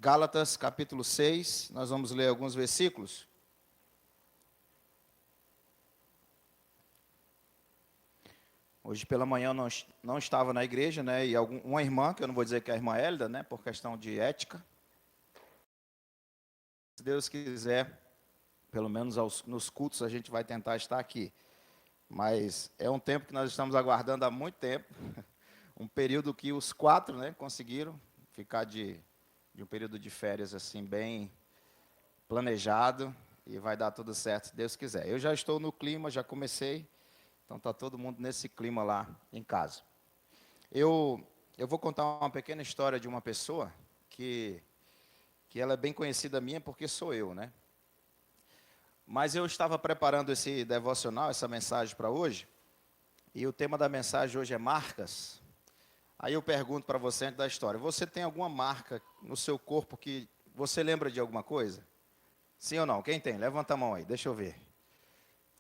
Gálatas, capítulo 6, nós vamos ler alguns versículos. Hoje pela manhã eu não estava na igreja, né? E uma irmã, que eu não vou dizer que é a irmã Hélida, né? Por questão de ética. Se Deus quiser, pelo menos nos cultos a gente vai tentar estar aqui. Mas é um tempo que nós estamos aguardando há muito tempo. Um período que os 4, né, conseguiram ficar de um período de férias assim bem planejado. E vai dar tudo certo, se Deus quiser. Eu já estou no clima, já comecei. Então está todo mundo nesse clima lá em casa. Eu vou contar uma pequena história de uma pessoa que ela é bem conhecida minha porque sou eu, né? Mas eu estava preparando esse devocional, essa mensagem para hoje, e o tema da mensagem hoje é marcas. Aí eu pergunto para você antes da história, você tem alguma marca no seu corpo que você lembra de alguma coisa? Sim ou não? Quem tem? Levanta a mão aí, deixa eu ver.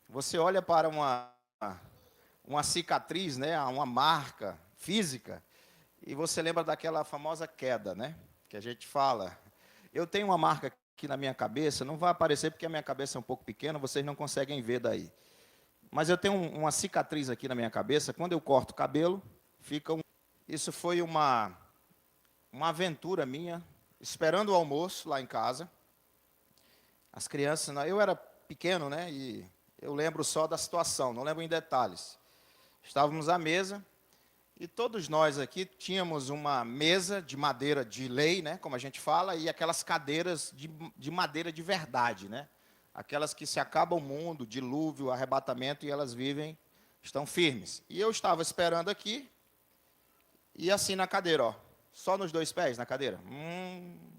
Você olha para uma cicatriz, né, uma marca física, e você lembra daquela famosa queda, né, que a gente fala. Eu tenho uma marca aqui na minha cabeça, não vai aparecer porque a minha cabeça é um pouco pequena, vocês não conseguem ver daí. Mas eu tenho uma cicatriz aqui na minha cabeça, quando eu corto o cabelo, Isso foi uma aventura minha, esperando o almoço lá em casa. As crianças, eu era pequeno, né, e eu lembro só da situação, não lembro em detalhes. Estávamos à mesa, e todos nós aqui tínhamos uma mesa de madeira de lei, né, como a gente fala, e aquelas cadeiras de madeira de verdade, né? Aquelas que se acaba o mundo, dilúvio, arrebatamento, e elas estão firmes. E eu estava esperando aqui, e assim na cadeira, ó, só nos 2 pés na cadeira.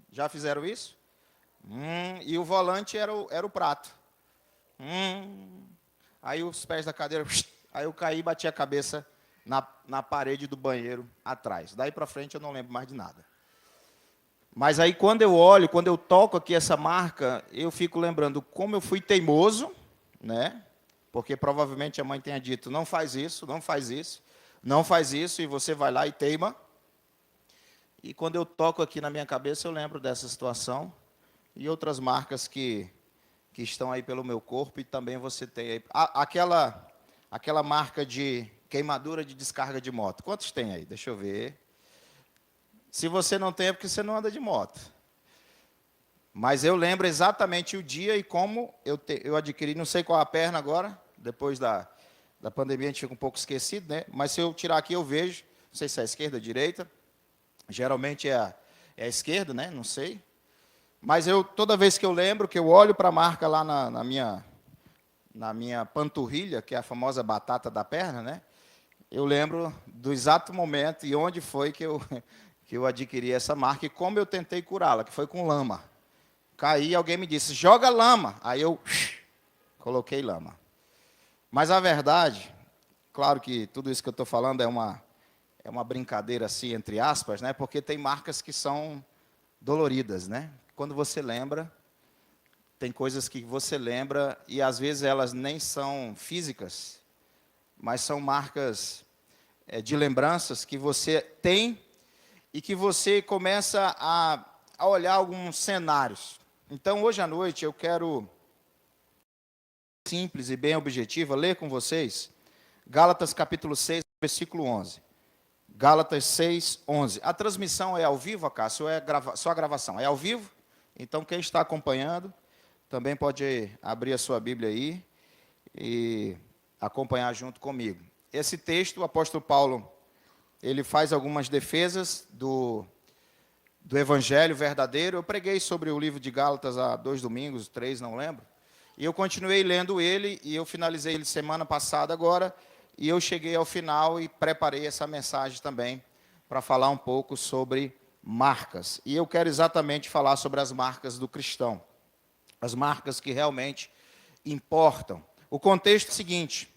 Já fizeram isso? E o volante era o prato. Aí os pés da cadeira, aí eu caí e bati a cabeça na parede do banheiro atrás. Daí para frente eu não lembro mais de nada. Mas aí quando eu olho, quando eu toco aqui essa marca, eu fico lembrando como eu fui teimoso, né? Porque provavelmente a mãe tenha dito, não faz isso, não faz isso, não faz isso, e você vai lá e teima. E quando eu toco aqui na minha cabeça, eu lembro dessa situação e outras marcas que estão aí pelo meu corpo, e também você tem aí. Aquela marca de queimadura de descarga de moto. Quantos tem aí? Deixa eu ver. Se você não tem, é porque você não anda de moto. Mas eu lembro exatamente o dia e como eu adquiri, não sei qual a perna agora, depois da pandemia a gente fica um pouco esquecido, né? Mas se eu tirar aqui eu vejo, não sei se é a esquerda ou a direita, geralmente é a esquerda, né? Não sei. Mas toda vez que eu lembro, que eu olho para a marca lá na minha panturrilha, que é a famosa batata da perna, né? Eu lembro do exato momento e onde foi que eu adquiri essa marca e como eu tentei curá-la, que foi com lama. Caí, alguém me disse, joga lama. Aí eu coloquei lama. Mas a verdade, claro que tudo isso que eu estou falando é uma brincadeira assim, entre aspas, né? Porque tem marcas que são doloridas, né? Quando você lembra, tem coisas que você lembra e às vezes elas nem são físicas, mas são marcas de lembranças que você tem e que você começa a olhar alguns cenários. Então, hoje à noite, eu quero, simples e bem objetiva, ler com vocês Gálatas capítulo 6, versículo 11. Gálatas 6, 11. A transmissão é ao vivo, Cássio, ou é só a gravação? É ao vivo? Então, quem está acompanhando, também pode abrir a sua Bíblia aí e acompanhar junto comigo. Esse texto, o apóstolo Paulo, ele faz algumas defesas do Evangelho verdadeiro. Eu preguei sobre o livro de Gálatas há 2 domingos, 3, não lembro. E eu continuei lendo ele, e eu finalizei ele semana passada agora, e eu cheguei ao final e preparei essa mensagem também, para falar um pouco sobre marcas. E eu quero exatamente falar sobre as marcas do cristão. As marcas que realmente importam. O contexto é o seguinte,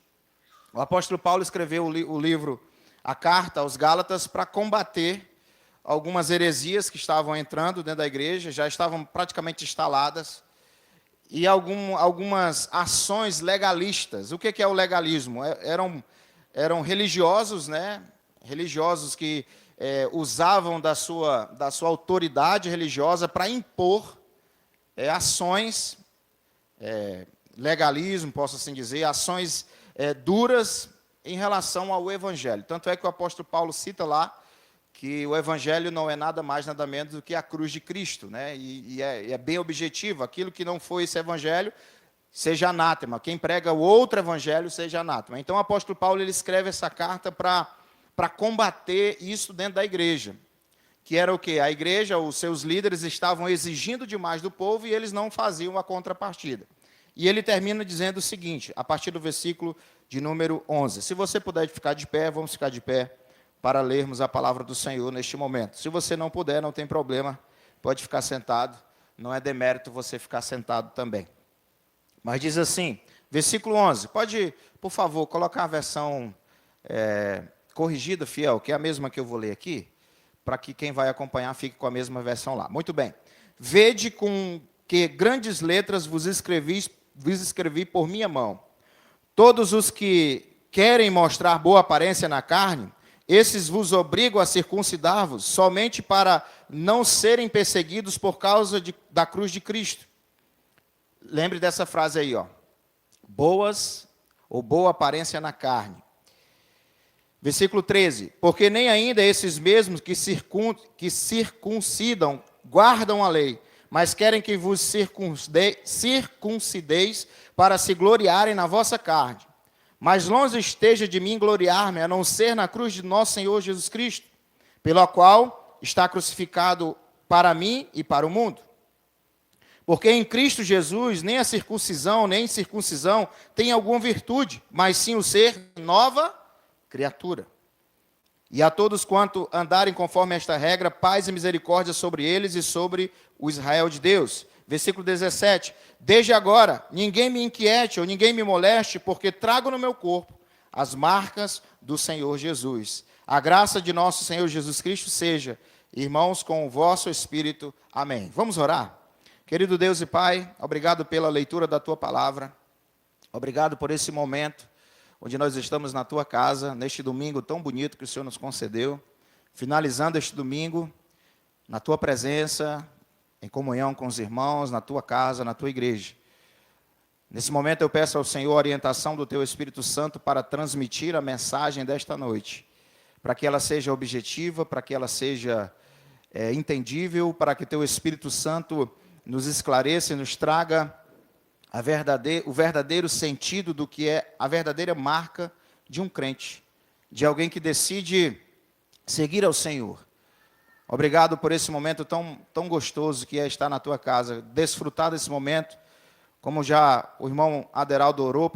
o apóstolo Paulo escreveu o livro, a carta aos Gálatas, para combater algumas heresias que estavam entrando dentro da igreja, já estavam praticamente instaladas, e algumas ações legalistas. O que é o legalismo? Eram religiosos, né? Religiosos que usavam da sua autoridade religiosa para impor ações, legalismo, posso assim dizer, ações duras em relação ao Evangelho. Tanto é que o apóstolo Paulo cita lá que o Evangelho não é nada mais, nada menos do que a cruz de Cristo, né? E é bem objetivo, aquilo que não foi esse Evangelho, seja anátema. Quem prega o outro Evangelho, seja anátema. Então o apóstolo Paulo ele escreve essa carta para combater isso dentro da igreja. Que era o quê? A igreja, os seus líderes estavam exigindo demais do povo e eles não faziam a contrapartida. E ele termina dizendo o seguinte, a partir do versículo de número 11. Se você puder ficar de pé, vamos ficar de pé para lermos a palavra do Senhor neste momento. Se você não puder, não tem problema, pode ficar sentado. Não é demérito você ficar sentado também. Mas diz assim, versículo 11. Pode, por favor, colocar a versão corrigida, fiel, que é a mesma que eu vou ler aqui, para que quem vai acompanhar fique com a mesma versão lá. Muito bem. Vede com que grandes letras vos escrevi por minha mão. Todos os que querem mostrar boa aparência na carne, esses vos obrigam a circuncidar-vos, somente para não serem perseguidos por causa da cruz de Cristo. Lembre dessa frase aí, ó. Boas ou boa aparência na carne. Versículo 13. Porque nem ainda esses mesmos que circuncidam guardam a lei, mas querem que vos circuncideis para se gloriarem na vossa carne. Mas longe esteja de mim gloriar-me, a não ser na cruz de nosso Senhor Jesus Cristo, pela qual está crucificado para mim e para o mundo. Porque em Cristo Jesus, nem a circuncisão, nem a incircuncisão tem alguma virtude, mas sim o ser nova criatura. E a todos quanto andarem conforme esta regra, paz e misericórdia sobre eles e sobre o Israel de Deus. Versículo 17. Desde agora, ninguém me inquiete ou ninguém me moleste, porque trago no meu corpo as marcas do Senhor Jesus. A graça de nosso Senhor Jesus Cristo seja, irmãos, com o vosso espírito. Amém. Vamos orar? Querido Deus e Pai, obrigado pela leitura da Tua palavra. Obrigado por esse momento onde nós estamos na Tua casa, neste domingo tão bonito que o Senhor nos concedeu. Finalizando este domingo, na Tua presença, em comunhão com os irmãos, na Tua casa, na Tua igreja. Nesse momento eu peço ao Senhor a orientação do Teu Espírito Santo para transmitir a mensagem desta noite, para que ela seja objetiva, para que ela seja entendível, para que Teu Espírito Santo nos esclareça e nos traga o verdadeiro sentido do que é a verdadeira marca de um crente, de alguém que decide seguir ao Senhor. Obrigado por esse momento tão gostoso que é estar na Tua casa, desfrutar desse momento, como já o irmão Aderaldo orou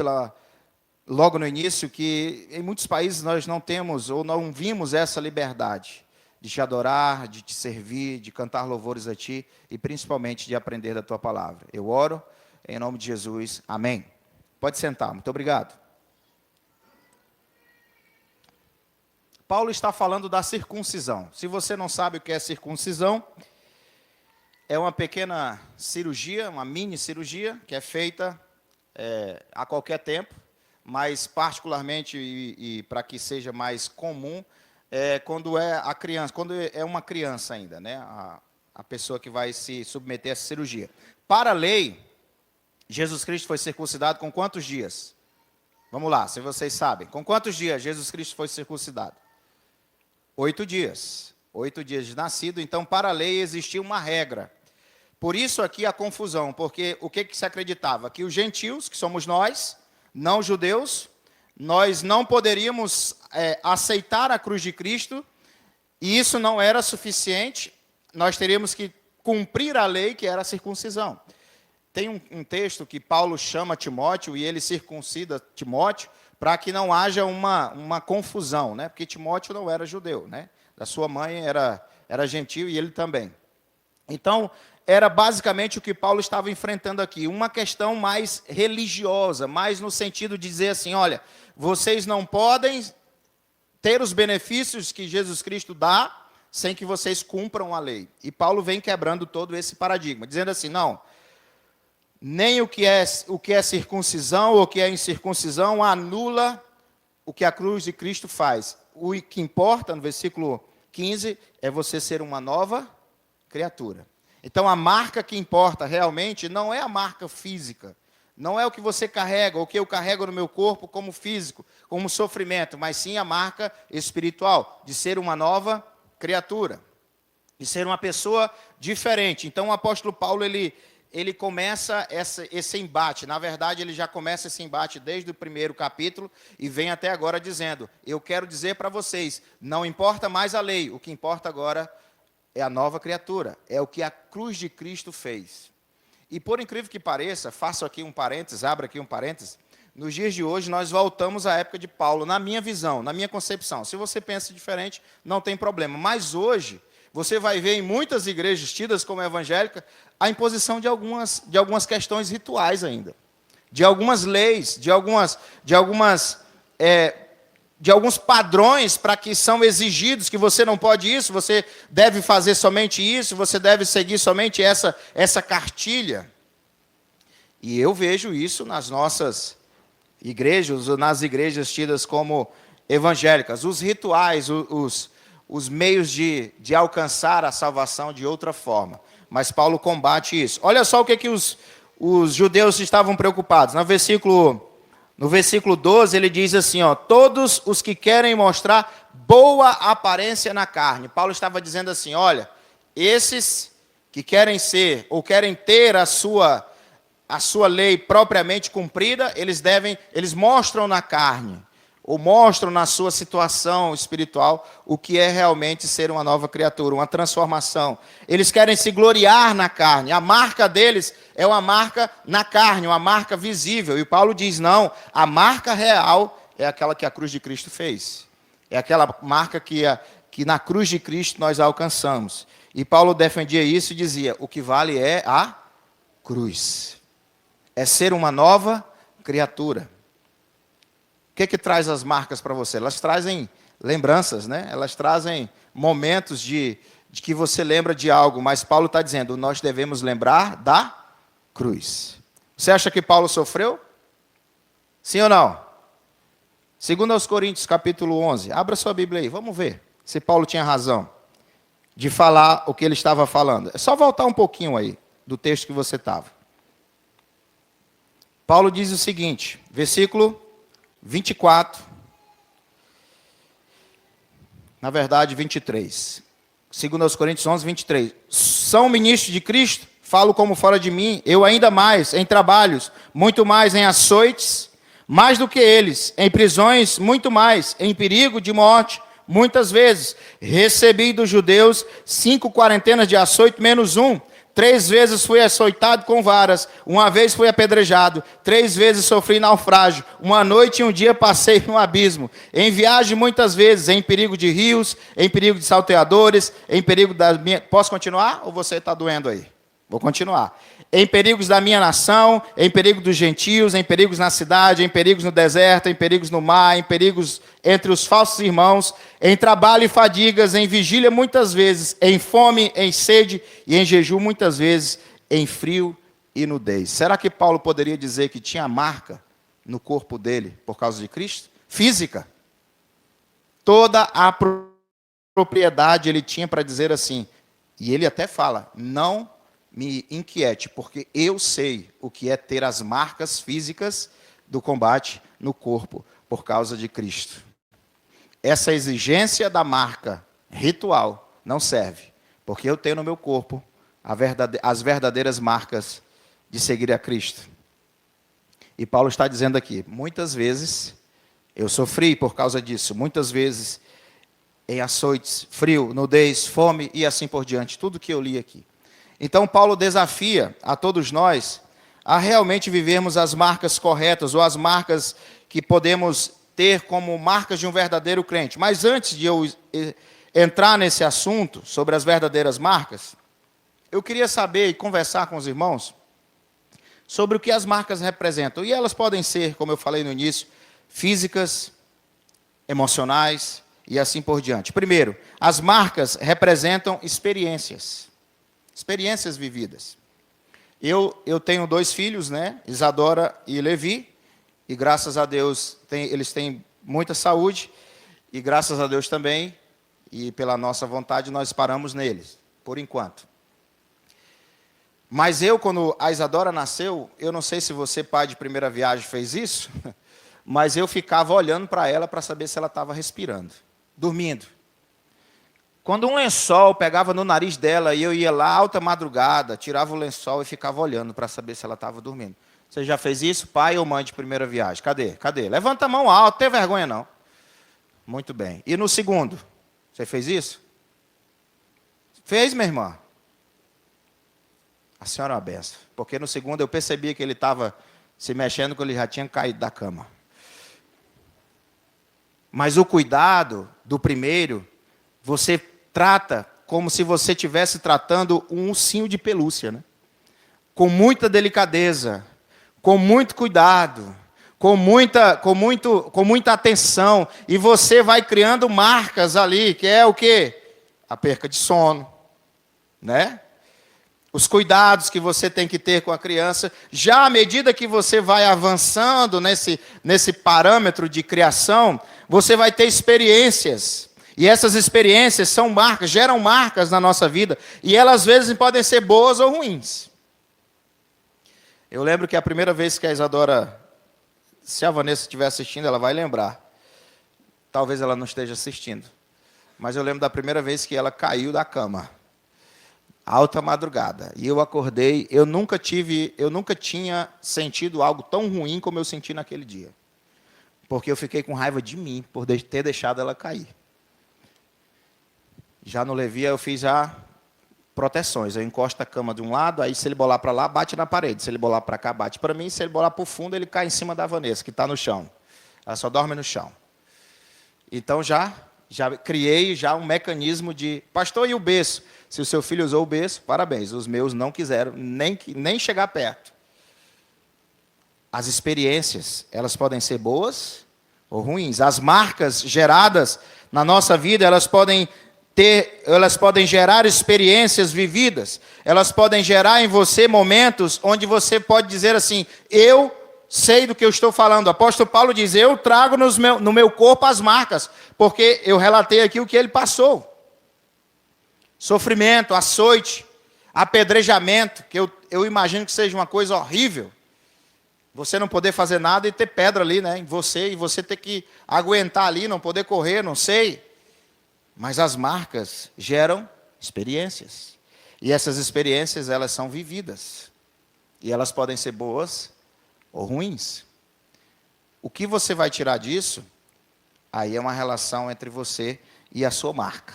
logo no início, que em muitos países nós não temos ou não vimos essa liberdade de Te adorar, de Te servir, de cantar louvores a Ti e principalmente de aprender da Tua palavra. Eu oro em nome de Jesus. Amém. Pode sentar. Muito obrigado. Paulo está falando da circuncisão. Se você não sabe o que é circuncisão, é uma pequena cirurgia, uma mini cirurgia, que é feita a qualquer tempo, mas particularmente, e para que seja mais comum, quando é uma criança ainda, né? A pessoa que vai se submeter a essa cirurgia. Para a lei, Jesus Cristo foi circuncidado com quantos dias? Vamos lá, se vocês sabem. Com quantos dias Jesus Cristo foi circuncidado? 8 dias. 8 dias de nascido. Então, para a lei existia uma regra. Por isso aqui a confusão, porque o que se acreditava? Que os gentios, que somos nós, não judeus, nós não poderíamos aceitar a cruz de Cristo, e isso não era suficiente, nós teríamos que cumprir a lei, que era a circuncisão. Tem um texto que Paulo chama Timóteo, e ele circuncida Timóteo, para que não haja uma confusão, né? Porque Timóteo não era judeu, né? A sua mãe era gentil e ele também. Então, era basicamente o que Paulo estava enfrentando aqui, uma questão mais religiosa, mais no sentido de dizer assim, olha, vocês não podem ter os benefícios que Jesus Cristo dá sem que vocês cumpram a lei. E Paulo vem quebrando todo esse paradigma, dizendo assim, não, nem o que é circuncisão ou o que é incircuncisão anula o que a cruz de Cristo faz. O que importa, no versículo 15 é você ser uma nova criatura. Então, a marca que importa realmente não é a marca física, não é o que você carrega, o que eu carrego no meu corpo como físico, como sofrimento, mas sim a marca espiritual, de ser uma nova criatura, de ser uma pessoa diferente. Então, o apóstolo Paulo, ele começa esse embate. Na verdade, ele já começa esse embate desde o primeiro capítulo e vem até agora dizendo: eu quero dizer para vocês, não importa mais a lei, o que importa agora é a nova criatura, é o que a cruz de Cristo fez. E por incrível que pareça, faço aqui um parênteses, abro aqui um parênteses, nos dias de hoje nós voltamos à época de Paulo, na minha visão, na minha concepção. Se você pensa diferente, não tem problema. Mas hoje, você vai ver em muitas igrejas tidas como evangélicas, a imposição de algumas questões rituais ainda. De algumas leis, de alguns padrões para que são exigidos, que você não pode isso, você deve fazer somente isso, você deve seguir somente essa cartilha. E eu vejo isso nas nossas igrejas, ou nas igrejas tidas como evangélicas. Os rituais, os meios de alcançar a salvação de outra forma. Mas Paulo combate isso. Olha só o que os judeus estavam preocupados. No versículo 12, ele diz assim, todos os que querem mostrar boa aparência na carne. Paulo estava dizendo assim, olha, esses que querem ser, ou querem ter a sua lei propriamente cumprida, eles mostram na carne, ou mostram na sua situação espiritual o que é realmente ser uma nova criatura, uma transformação. Eles querem se gloriar na carne. A marca deles é uma marca na carne, uma marca visível. E Paulo diz, não, a marca real é aquela que a cruz de Cristo fez. É aquela marca que na cruz de Cristo nós alcançamos. E Paulo defendia isso e dizia, o que vale é a cruz. É ser uma nova criatura. O que traz as marcas para você? Elas trazem lembranças, né? Elas trazem momentos de que você lembra de algo, mas Paulo está dizendo, nós devemos lembrar da cruz. Você acha que Paulo sofreu? Sim ou não? 2 Coríntios, capítulo 11. Abra sua Bíblia aí, vamos ver se Paulo tinha razão de falar o que ele estava falando. É só voltar um pouquinho aí do texto que você estava. Paulo diz o seguinte, versículo 24, na verdade 23, 2 Coríntios 11, 23, são ministros de Cristo, falo como fora de mim, eu ainda mais, em trabalhos, muito mais em açoites, mais do que eles, em prisões, muito mais, em perigo de morte, muitas vezes, recebi dos judeus 5 quarentenas de açoite, menos 1, 3 vezes fui açoitado com varas, 1 vez fui apedrejado, 3 vezes sofri naufrágio, 1 noite e 1 dia passei no abismo, em viagem muitas vezes, em perigo de rios, em perigo de salteadores, em perigo da minha... Posso continuar ou você está doendo aí? Vou continuar. Em perigos da minha nação, em perigo dos gentios, em perigos na cidade, em perigos no deserto, em perigos no mar, em perigos entre os falsos irmãos, em trabalho e fadigas, em vigília muitas vezes, em fome, em sede e em jejum muitas vezes, em frio e nudez. Será que Paulo poderia dizer que tinha marca no corpo dele por causa de Cristo? Física. Toda a propriedade ele tinha para dizer assim, e ele até fala, não me inquiete, porque eu sei o que é ter as marcas físicas do combate no corpo por causa de Cristo. Essa exigência da marca ritual não serve, porque eu tenho no meu corpo as verdadeiras marcas de seguir a Cristo. E Paulo está dizendo aqui, muitas vezes eu sofri por causa disso, muitas vezes em açoites, frio, nudez, fome e assim por diante, tudo que eu li aqui. Então, Paulo desafia a todos nós a realmente vivermos as marcas corretas, ou as marcas que podemos ter como marcas de um verdadeiro crente. Mas antes de eu entrar nesse assunto, sobre as verdadeiras marcas, eu queria saber e conversar com os irmãos sobre o que as marcas representam. E elas podem ser, como eu falei no início, físicas, emocionais e assim por diante. Primeiro, as marcas representam experiências vividas. Eu tenho 2 filhos, né? Isadora e Levi, e graças a Deus eles têm muita saúde, e graças a Deus também e pela nossa vontade nós paramos neles, por enquanto. Mas quando a Isadora nasceu, eu não sei se você, pai de primeira viagem, fez isso, mas eu ficava olhando para ela para saber se ela estava respirando, dormindo. Quando um lençol pegava no nariz dela e eu ia lá alta madrugada, tirava o lençol e ficava olhando para saber se ela estava dormindo. Você já fez isso, pai ou mãe de primeira viagem? Cadê? Cadê? Levanta a mão alta, não tem vergonha não. Muito bem. E no segundo? Você fez isso? Fez, minha irmã? A senhora é uma benção. Porque no segundo eu percebia que ele estava se mexendo, que ele já tinha caído da cama. Mas o cuidado do primeiro, você trata como se você estivesse tratando um ursinho de pelúcia, né? Com muita delicadeza, com muito cuidado, com muita atenção, e você vai criando marcas ali, que é o quê? A perca de sono, né? Os cuidados que você tem que ter com a criança, já à medida que você vai avançando nesse parâmetro de criação, você vai ter experiências, e essas experiências são marcas, geram marcas na nossa vida, e elas às vezes podem ser boas ou ruins. Eu lembro que a primeira vez que a Isadora, se a Vanessa estiver assistindo, ela vai lembrar. Talvez ela não esteja assistindo. Mas eu lembro da primeira vez que ela caiu da cama. Alta madrugada. E eu acordei, eu nunca tinha sentido algo tão ruim como eu senti naquele dia. Porque eu fiquei com raiva de mim, por ter deixado ela cair. Já no Levia eu fiz proteções. Eu encosto a cama de um lado, aí se ele bolar para lá, bate na parede. Se ele bolar para cá, bate para mim. Se ele bolar para o fundo, ele cai em cima da Vanessa, que está no chão. Ela só dorme no chão. Então já criei um mecanismo de... Pastor, e o berço? Se o seu filho usou o berço, parabéns. Os meus não quiseram nem chegar perto. As experiências, elas podem ser boas ou ruins. As marcas geradas na nossa vida, elas podem gerar experiências vividas, elas podem gerar em você momentos onde você pode dizer assim, eu sei do que eu estou falando. O apóstolo Paulo diz, eu trago no meu corpo as marcas, porque eu relatei aqui o que ele passou. Sofrimento, açoite, apedrejamento, que eu imagino que seja uma coisa horrível. Você não poder fazer nada e ter pedra ali, né, em você, e você ter que aguentar ali, não poder correr, não sei. Mas as marcas geram experiências. E essas experiências, elas são vividas. E elas podem ser boas ou ruins. O que você vai tirar disso, aí é uma relação entre você e a sua marca.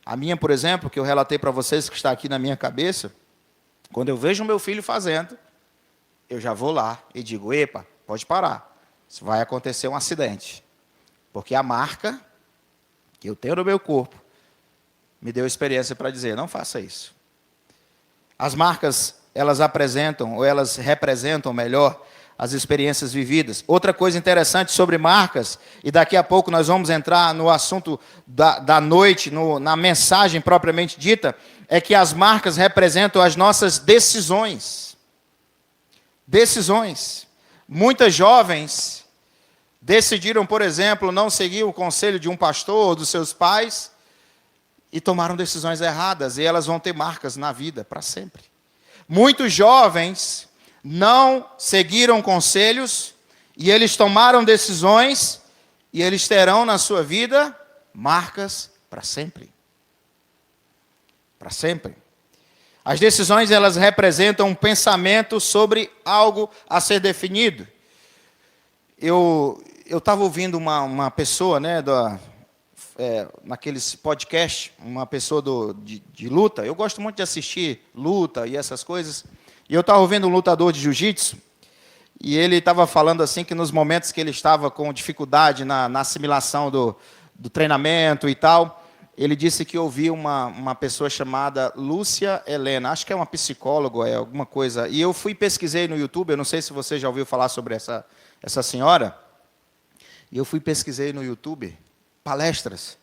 A minha, por exemplo, que eu relatei para vocês, que está aqui na minha cabeça, quando eu vejo o meu filho fazendo, eu já vou lá e digo, epa, pode parar. Vai acontecer um acidente. Porque a marca que eu tenho no meu corpo, me deu experiência para dizer, não faça isso. As marcas, elas apresentam, ou elas representam melhor, as experiências vividas. Outra coisa interessante sobre marcas, e daqui a pouco nós vamos entrar no assunto da noite, na mensagem propriamente dita, é que as marcas representam as nossas decisões. Decisões. Muitas jovens decidiram, por exemplo, não seguir o conselho de um pastor ou dos seus pais e tomaram decisões erradas, e elas vão ter marcas na vida para sempre. Muitos jovens não seguiram conselhos e eles tomaram decisões e eles terão na sua vida marcas para sempre. Para sempre. As decisões, elas representam um pensamento sobre algo a ser definido. Eu estava ouvindo uma pessoa, né, naqueles podcasts, uma pessoa de luta. Eu gosto muito de assistir luta e essas coisas. E eu estava ouvindo um lutador de jiu-jitsu, e ele estava falando assim que nos momentos que ele estava com dificuldade na assimilação do treinamento e tal, ele disse que ouvia uma pessoa chamada Lúcia Helena, acho que é uma psicóloga, é alguma coisa. E eu pesquisei no YouTube, eu não sei se você já ouviu falar sobre essa senhora. E eu pesquisei no YouTube palestras,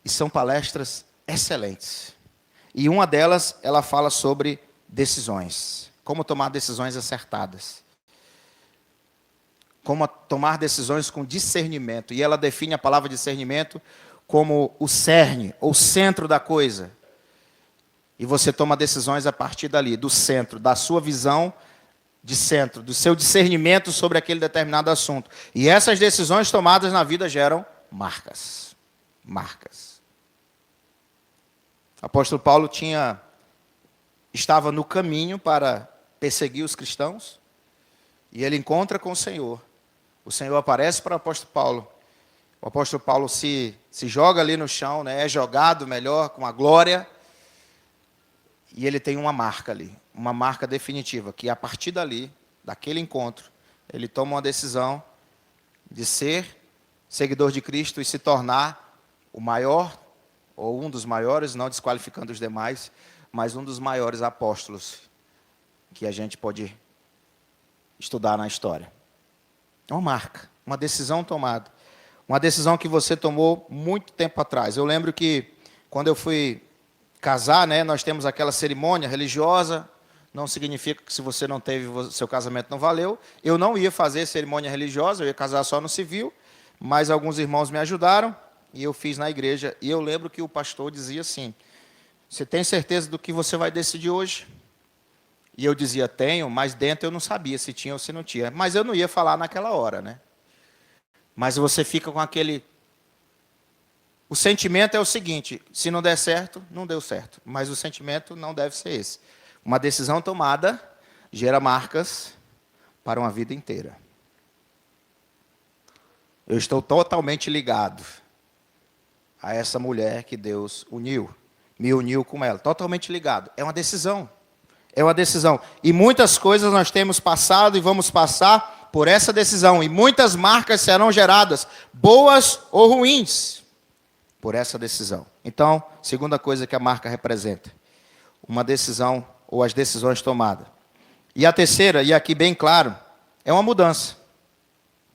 e são palestras excelentes. E uma delas, ela fala sobre decisões, como tomar decisões acertadas. Como tomar decisões com discernimento. E ela define a palavra discernimento como o cerne, ou centro da coisa. E você toma decisões a partir dali, do centro, da sua visão de centro, do seu discernimento sobre aquele determinado assunto. E essas decisões tomadas na vida geram marcas. Marcas. O apóstolo Paulo estava no caminho para perseguir os cristãos, e ele encontra com o Senhor. O Senhor aparece para o apóstolo Paulo. O apóstolo Paulo se joga ali no chão, né? É jogado, melhor, com a glória. E ele tem uma marca ali, uma marca definitiva, que a partir dali, daquele encontro, ele toma uma decisão de ser seguidor de Cristo e se tornar o maior, ou um dos maiores, não desqualificando os demais, mas um dos maiores apóstolos que a gente pode estudar na história. É uma marca, uma decisão tomada. Uma decisão que você tomou muito tempo atrás. Eu lembro que quando eu fui casar, né, nós temos aquela cerimônia religiosa, não significa que se você não teve, seu casamento não valeu. Eu não ia fazer cerimônia religiosa, eu ia casar só no civil, mas alguns irmãos me ajudaram e eu fiz na igreja. E eu lembro que o pastor dizia assim: você tem certeza do que você vai decidir hoje? E eu dizia, tenho, mas dentro eu não sabia se tinha ou se não tinha. Mas eu não ia falar naquela hora, né? Mas você fica com aquele... O sentimento é o seguinte: se não der certo, não deu certo. Mas o sentimento não deve ser esse. Uma decisão tomada gera marcas para uma vida inteira. Eu estou totalmente ligado a essa mulher que Deus uniu. Me uniu com ela. Totalmente ligado. É uma decisão. É uma decisão. E muitas coisas nós temos passado e vamos passar por essa decisão. E muitas marcas serão geradas, boas ou ruins, por essa decisão. Então, segunda coisa que a marca representa: uma decisão ou as decisões tomadas. E a terceira, e aqui bem claro, é uma mudança.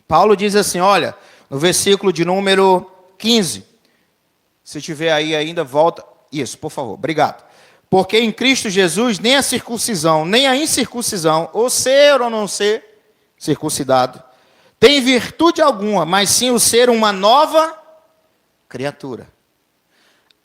Paulo diz assim, olha, no versículo de número 15, se tiver aí ainda, volta. Isso, por favor, obrigado. Porque em Cristo Jesus, nem a circuncisão, nem a incircuncisão, ou ser ou não ser circuncidado, tem virtude alguma, mas sim o ser uma nova criatura.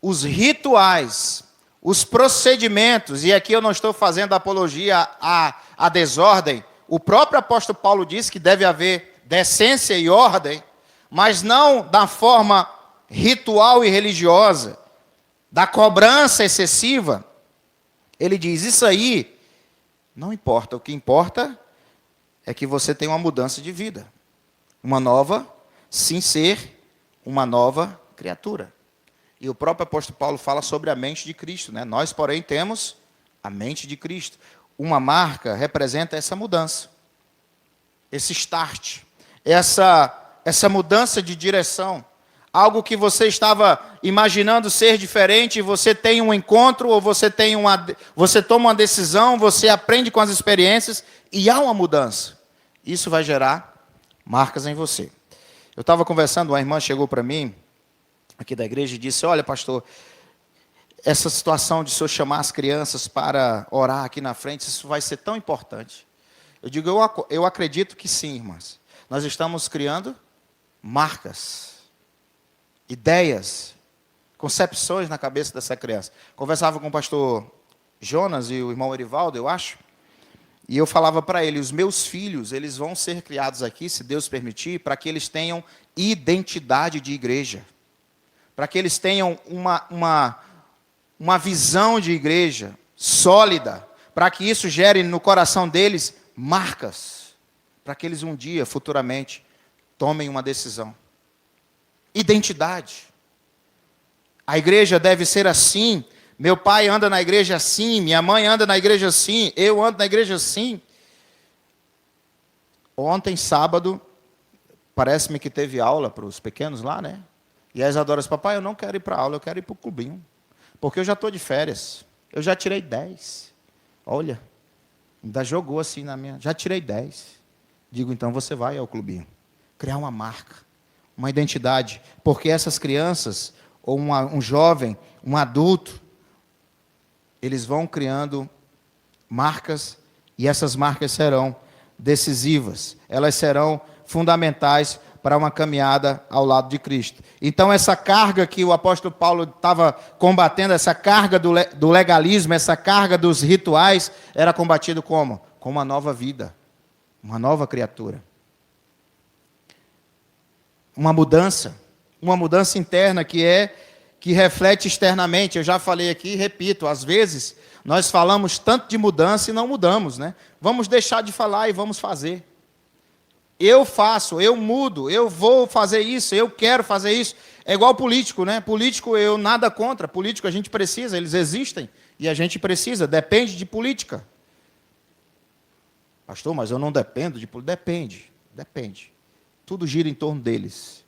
Os rituais, os procedimentos, e aqui eu não estou fazendo apologia à desordem, o próprio apóstolo Paulo diz que deve haver decência e ordem, mas não da forma ritual e religiosa, da cobrança excessiva. Ele diz, isso aí não importa, o que importa é que você tem uma mudança de vida, uma nova, sim ser uma nova criatura. E o próprio apóstolo Paulo fala sobre a mente de Cristo, né? Nós, porém, temos a mente de Cristo. Uma marca representa essa mudança, esse start, essa mudança de direção. Algo que você estava imaginando ser diferente, você tem um encontro, ou você toma uma decisão, você aprende com as experiências, e há uma mudança. Isso vai gerar marcas em você. Eu estava conversando, uma irmã chegou para mim, aqui da igreja, e disse, olha, pastor, essa situação de o senhor chamar as crianças para orar aqui na frente, isso vai ser tão importante. Eu digo, eu acredito que sim, irmãs. Nós estamos criando marcas, ideias, concepções na cabeça dessa criança. Conversava com o pastor Jonas e o irmão Erivaldo, eu acho, e eu falava para ele, os meus filhos, eles vão ser criados aqui, se Deus permitir, para que eles tenham identidade de igreja, para que eles tenham uma visão de igreja sólida, para que isso gere no coração deles marcas, para que eles um dia, futuramente, tomem uma decisão. Identidade. A igreja deve ser assim. Meu pai anda na igreja assim, minha mãe anda na igreja assim, eu ando na igreja assim. Ontem, sábado, parece-me que teve aula para os pequenos lá, né? E a Isadora disse, papai, eu não quero ir para a aula, eu quero ir para o clubinho. Porque eu já estou de férias. Eu já tirei 10. Olha, ainda jogou assim na minha... Já tirei 10. Digo, então você vai ao clubinho. Criar uma marca, uma identidade. Porque essas crianças, ou um jovem, um adulto, eles vão criando marcas, e essas marcas serão decisivas. Elas serão fundamentais para uma caminhada ao lado de Cristo. Então, essa carga que o apóstolo Paulo estava combatendo, essa carga do legalismo, essa carga dos rituais, era combatido como? Com uma nova vida, uma nova criatura. Uma mudança interna que reflete externamente. Eu já falei aqui e repito, às vezes nós falamos tanto de mudança e não mudamos, né? Vamos deixar de falar e vamos fazer. Eu faço, eu mudo, eu vou fazer isso, eu quero fazer isso. É igual político, né? Político eu nada contra, político a gente precisa, eles existem e a gente precisa, depende de política. Pastor, mas eu não dependo de política. Depende. Tudo gira em torno deles.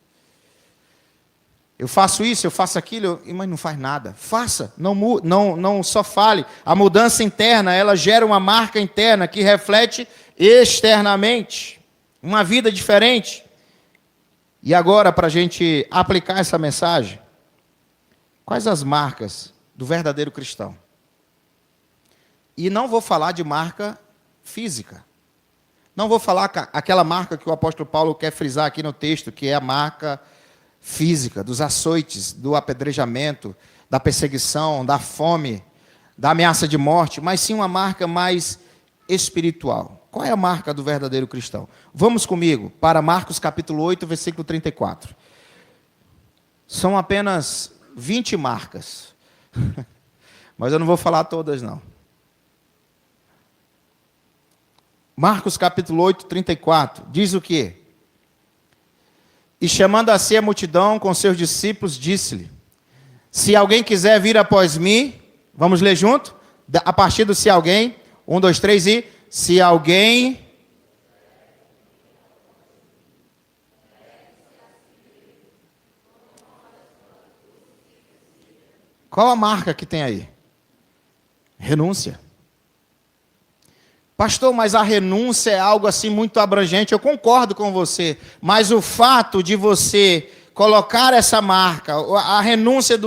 Eu faço isso, eu faço aquilo, mas não faz nada. Faça, não só fale. A mudança interna, ela gera uma marca interna que reflete externamente. Uma vida diferente. E agora, para a gente aplicar essa mensagem, quais as marcas do verdadeiro cristão? E não vou falar de marca física. Não vou falar aquela marca que o apóstolo Paulo quer frisar aqui no texto, que é a marca física, dos açoites, do apedrejamento, da perseguição, da fome, da ameaça de morte, mas sim uma marca mais espiritual. Qual é a marca do verdadeiro cristão? Vamos comigo para Marcos capítulo 8, versículo 34. São apenas 20 marcas, mas eu não vou falar todas não. Marcos capítulo 8, 34, diz o quê? E chamando a si a multidão com seus discípulos, disse-lhe: se alguém quiser vir após mim, vamos ler junto? A partir do se alguém, 1, 2, 3 e... Se alguém... Qual a marca que tem aí? Renúncia. Pastor, mas a renúncia é algo assim muito abrangente. Eu concordo com você, mas o fato de você colocar essa marca, a renúncia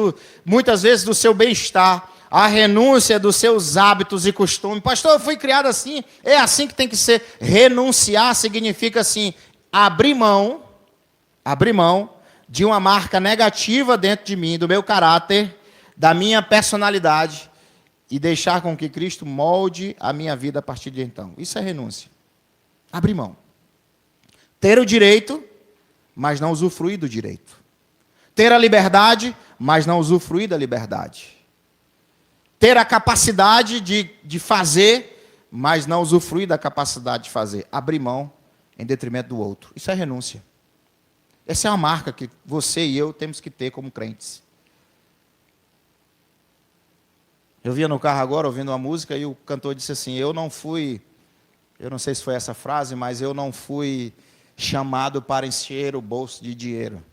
muitas vezes do seu bem-estar, a renúncia dos seus hábitos e costumes. Pastor, eu fui criado assim, é assim que tem que ser. Renunciar significa assim, abrir mão de uma marca negativa dentro de mim, do meu caráter, da minha personalidade, e deixar com que Cristo molde a minha vida a partir de então. Isso é renúncia. Abrir mão. Ter o direito, mas não usufruir do direito. Ter a liberdade, mas não usufruir da liberdade. Ter a capacidade de fazer, mas não usufruir da capacidade de fazer. Abrir mão em detrimento do outro. Isso é renúncia. Essa é uma marca que você e eu temos que ter como crentes. Eu vinha no carro agora ouvindo uma música e o cantor disse assim: eu não sei se foi essa frase, mas eu não fui chamado para encher o bolso de dinheiro.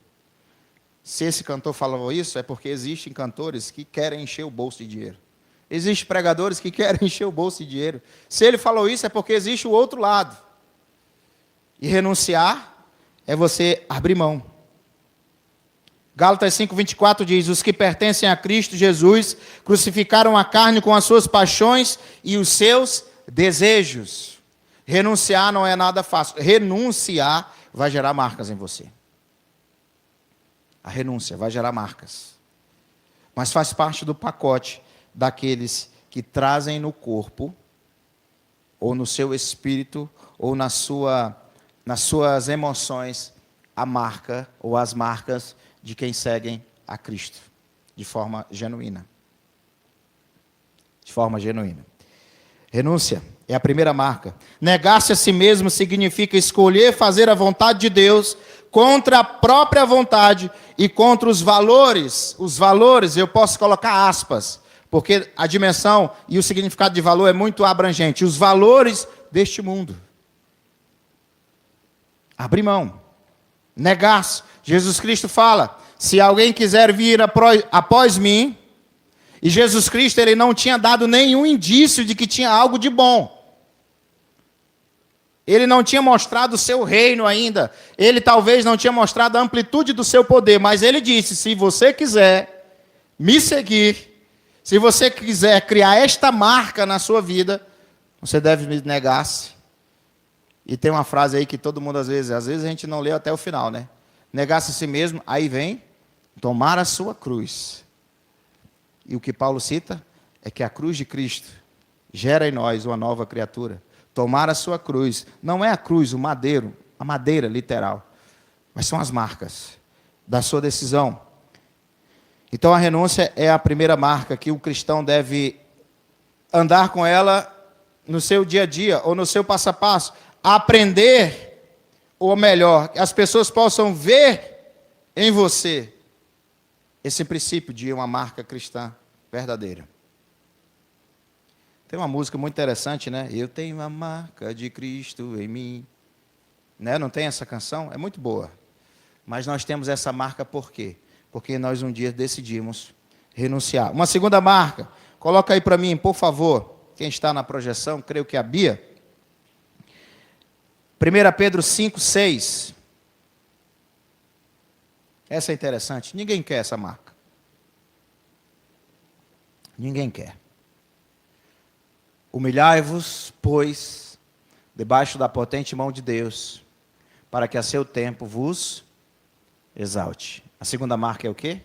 Se esse cantor falou isso, é porque existem cantores que querem encher o bolso de dinheiro. Existem pregadores que querem encher o bolso de dinheiro. Se ele falou isso, é porque existe o outro lado. E renunciar é você abrir mão. Gálatas 5:24 diz: os que pertencem a Cristo Jesus crucificaram a carne com as suas paixões e os seus desejos. Renunciar não é nada fácil. Renunciar vai gerar marcas em você. A renúncia vai gerar marcas. Mas faz parte do pacote daqueles que trazem no corpo, ou no seu espírito, ou nas suas emoções, a marca ou as marcas de quem seguem a Cristo, de forma genuína. De forma genuína. Renúncia é a primeira marca. Negar-se a si mesmo significa escolher fazer a vontade de Deus contra a própria vontade e contra os valores. Os valores, eu posso colocar aspas, porque a dimensão e o significado de valor é muito abrangente. Os valores deste mundo. Abrir mão. Negar-se. Jesus Cristo fala: se alguém quiser vir após mim, e Jesus Cristo ele não tinha dado nenhum indício de que tinha algo de bom. Ele não tinha mostrado o seu reino ainda. Ele talvez não tinha mostrado a amplitude do seu poder, mas ele disse: se você quiser me seguir, se você quiser criar esta marca na sua vida, você deve me negar-se. E tem uma frase aí que todo mundo às vezes a gente não lê até o final, né? Negar-se a si mesmo, aí vem tomar a sua cruz. E o que Paulo cita é que a cruz de Cristo gera em nós uma nova criatura. Tomar a sua cruz. Não é a cruz, o madeiro, a madeira literal, mas são as marcas da sua decisão. Então a renúncia é a primeira marca que o cristão deve andar com ela no seu dia a dia, ou no seu passo a passo. Aprender, ou melhor, que as pessoas possam ver em você esse princípio de uma marca cristã verdadeira. Tem uma música muito interessante, né? Eu tenho a marca de Cristo em mim. Né? Não tem essa canção? É muito boa. Mas nós temos essa marca por quê? Porque nós um dia decidimos renunciar. Uma segunda marca, coloca aí para mim, por favor, quem está na projeção, creio que é a Bia. 1 Pedro 5, 6. Essa é interessante. Ninguém quer essa marca. Ninguém quer. Humilhai-vos, pois, debaixo da potente mão de Deus, para que a seu tempo vos exalte. A segunda marca é o quê?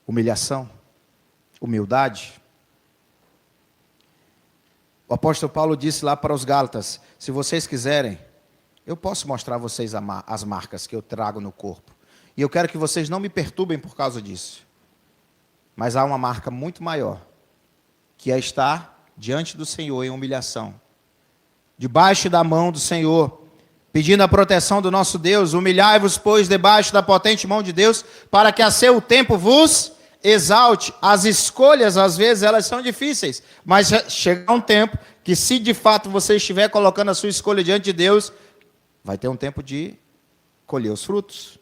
Humilhação, humildade. O apóstolo Paulo disse lá para os Gálatas, se vocês quiserem, eu posso mostrar a vocês as marcas que eu trago no corpo. E eu quero que vocês não me perturbem por causa disso. Mas há uma marca muito maior, que é estar diante do Senhor em humilhação. Debaixo da mão do Senhor, pedindo a proteção do nosso Deus. Humilhai-vos, pois, debaixo da potente mão de Deus, para que a seu tempo vos exalte. As escolhas, às vezes, elas são difíceis, mas chega um tempo que, se de fato você estiver colocando a sua escolha diante de Deus, vai ter um tempo de colher os frutos,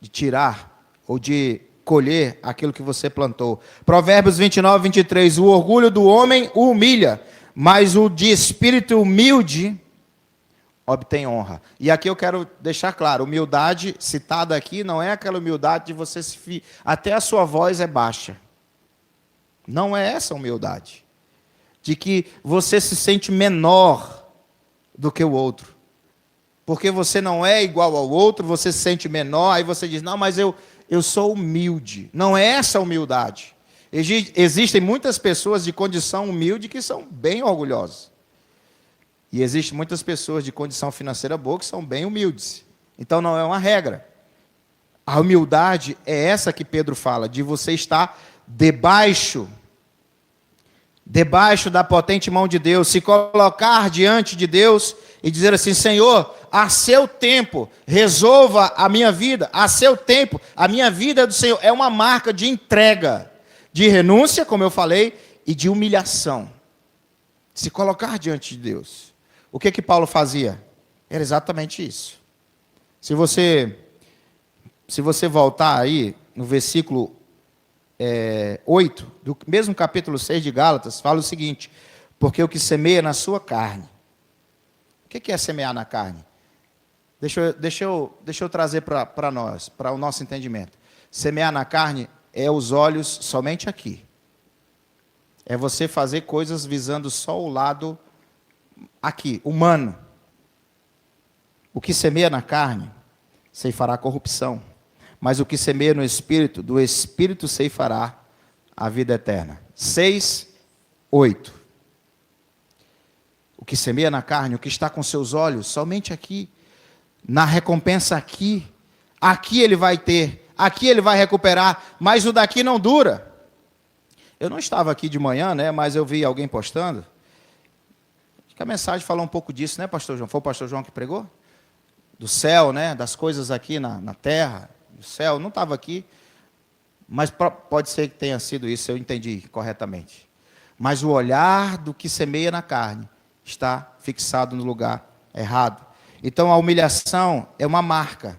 de tirar ou de colher aquilo que você plantou. Provérbios 29, 23, o orgulho do homem o humilha, mas o de espírito humilde obtém honra. E aqui eu quero deixar claro, humildade citada aqui não é aquela humildade de você se... Até a sua voz é baixa. Não é essa humildade. De que você se sente menor do que o outro. Porque você não é igual ao outro, você se sente menor, aí você diz, não, mas eu sou humilde. Não é essa humildade. Existem muitas pessoas de condição humilde que são bem orgulhosas. E existem muitas pessoas de condição financeira boa que são bem humildes. Então não é uma regra. A humildade é essa que Pedro fala, de você estar debaixo da potente mão de Deus, se colocar diante de Deus e dizer assim, Senhor, a seu tempo, resolva a minha vida, a seu tempo, a minha vida é do Senhor. É uma marca de entrega, de renúncia, como eu falei, e de humilhação. Se colocar diante de Deus. O que Paulo fazia? Era exatamente isso. Se você voltar aí no versículo 8, do mesmo capítulo 6 de Gálatas, fala o seguinte, porque o que semeia na sua carne. O que é semear na carne? Deixa eu trazer para nós, para o nosso entendimento. Semear na carne é os olhos somente aqui. É você fazer coisas visando só o lado aqui, humano. O que semeia na carne, ceifará corrupção. Mas o que semeia no Espírito, do Espírito ceifará a vida eterna. 6, 8. O que semeia na carne, o que está com seus olhos, somente aqui, na recompensa aqui ele vai ter, aqui ele vai recuperar, mas o daqui não dura. Eu não estava aqui de manhã, né, mas eu vi alguém postando, acho que a mensagem falou um pouco disso, né, pastor João? Foi o pastor João que pregou? Do céu, né, das coisas aqui na terra, do céu, não estava aqui, mas pode ser que tenha sido isso, eu entendi corretamente. Mas o olhar do que semeia na carne está fixado no lugar errado. Então a humilhação é uma marca.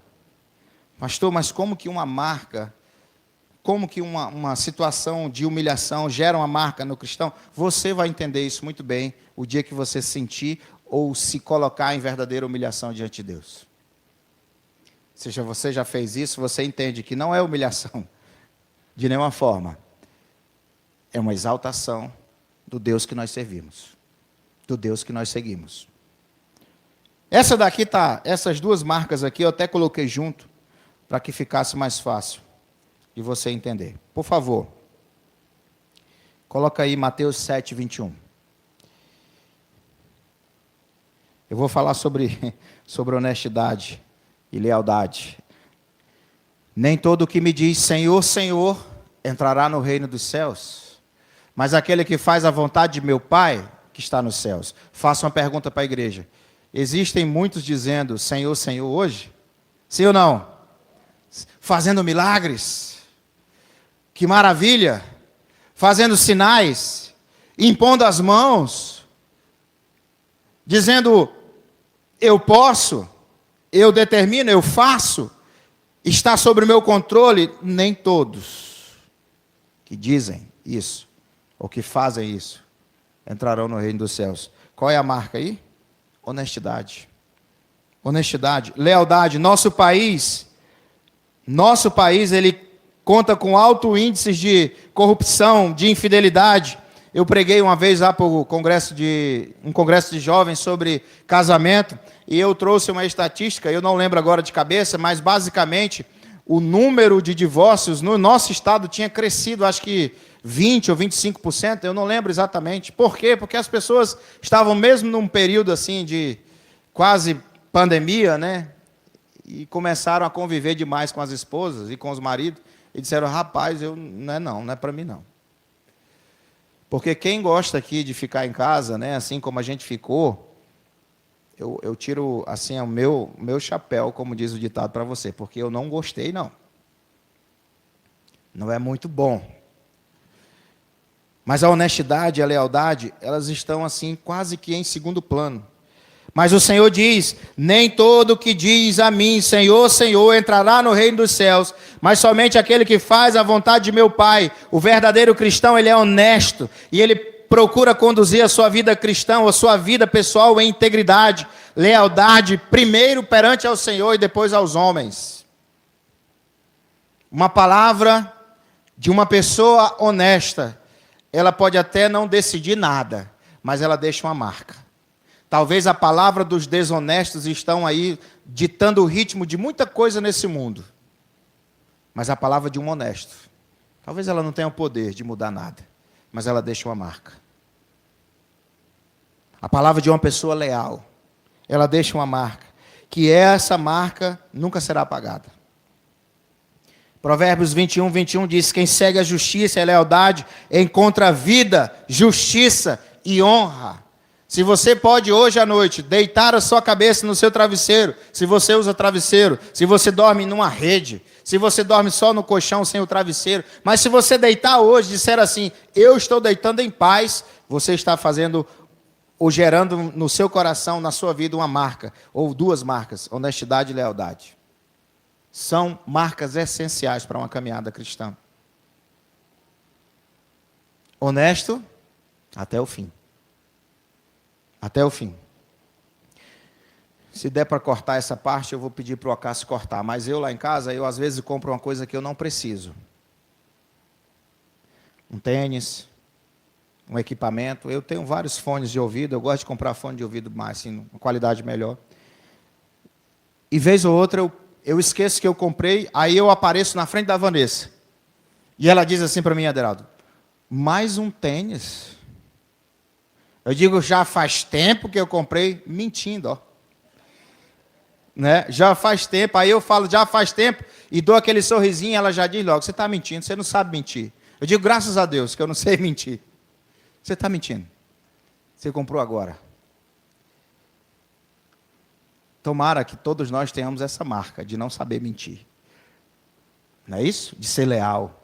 Pastor, mas como que uma marca, como que uma situação de humilhação gera uma marca no cristão? Você vai entender isso muito bem o dia que você sentir ou se colocar em verdadeira humilhação diante de Deus. Seja você já fez isso, você entende que não é humilhação de nenhuma forma. É uma exaltação do Deus que nós servimos, do Deus que nós seguimos. Essa daqui tá, essas duas marcas aqui eu até coloquei junto para que ficasse mais fácil de você entender. Por favor, coloca aí Mateus 7, 21. Eu vou falar sobre honestidade e lealdade. Nem todo o que me diz Senhor, Senhor, entrará no reino dos céus, mas aquele que faz a vontade de meu Pai, que está nos céus. Faço uma pergunta para a igreja. Existem muitos dizendo Senhor, Senhor hoje? Sim ou não? Fazendo milagres. Que maravilha. Fazendo sinais. Impondo as mãos. Dizendo, eu posso, eu determino, eu faço. Está sob o meu controle. Nem todos que dizem isso, ou que fazem isso, entrarão no reino dos céus. Qual é a marca aí? Honestidade. Honestidade, lealdade. Nosso país, ele conta com alto índice de corrupção, de infidelidade. Eu preguei uma vez lá para um congresso de jovens sobre casamento, e eu trouxe uma estatística, eu não lembro agora de cabeça, mas basicamente o número de divórcios no nosso estado tinha crescido, acho que 20% ou 25%, eu não lembro exatamente. Por quê? Porque as pessoas estavam mesmo num período assim de quase pandemia, né? E começaram a conviver demais com as esposas e com os maridos, e disseram, rapaz, não é para mim não. Porque quem gosta aqui de ficar em casa, né, assim como a gente ficou, eu tiro assim o meu chapéu, como diz o ditado para você, porque eu não gostei não. Não é muito bom. Mas a honestidade e a lealdade, elas estão assim quase que em segundo plano. Mas o Senhor diz, nem todo que diz a mim, Senhor, Senhor, entrará no reino dos céus, mas somente aquele que faz a vontade de meu Pai. O verdadeiro cristão, ele é honesto, e ele procura conduzir a sua vida cristã, a sua vida pessoal em integridade, lealdade, primeiro perante ao Senhor e depois aos homens. Uma palavra de uma pessoa honesta, ela pode até não decidir nada, mas ela deixa uma marca. Talvez a palavra dos desonestos estão aí ditando o ritmo de muita coisa nesse mundo. Mas a palavra de um honesto, talvez ela não tenha o poder de mudar nada, mas ela deixa uma marca. A palavra de uma pessoa leal, ela deixa uma marca, que essa marca nunca será apagada. Provérbios 21, 21 diz, quem segue a justiça e a lealdade encontra vida, justiça e honra. Se você pode hoje à noite deitar a sua cabeça no seu travesseiro, se você usa travesseiro, se você dorme numa rede, se você dorme só no colchão sem o travesseiro, mas se você deitar hoje e disser assim, eu estou deitando em paz, você está fazendo ou gerando no seu coração, na sua vida, uma marca, ou duas marcas, honestidade e lealdade. São marcas essenciais para uma caminhada cristã. Honesto até o fim. Até o fim. Se der para cortar essa parte, eu vou pedir para o Acácio cortar. Mas eu lá em casa, eu às vezes compro uma coisa que eu não preciso. Um tênis, um equipamento. Eu tenho vários fones de ouvido. Eu gosto de comprar fone de ouvido mais, assim, uma qualidade melhor. E vez ou outra, eu esqueço que eu comprei. Aí eu apareço na frente da Vanessa. E ela diz assim para mim, Aderaldo, mais um tênis? Eu digo, já faz tempo que eu comprei, mentindo, ó. Né? Já faz tempo, aí eu falo, já faz tempo, e dou aquele sorrisinho, ela já diz logo, você está mentindo, você não sabe mentir. Eu digo, graças a Deus, que eu não sei mentir. Você está mentindo. Você comprou agora. Tomara que todos nós tenhamos essa marca, de não saber mentir. Não é isso? De ser leal.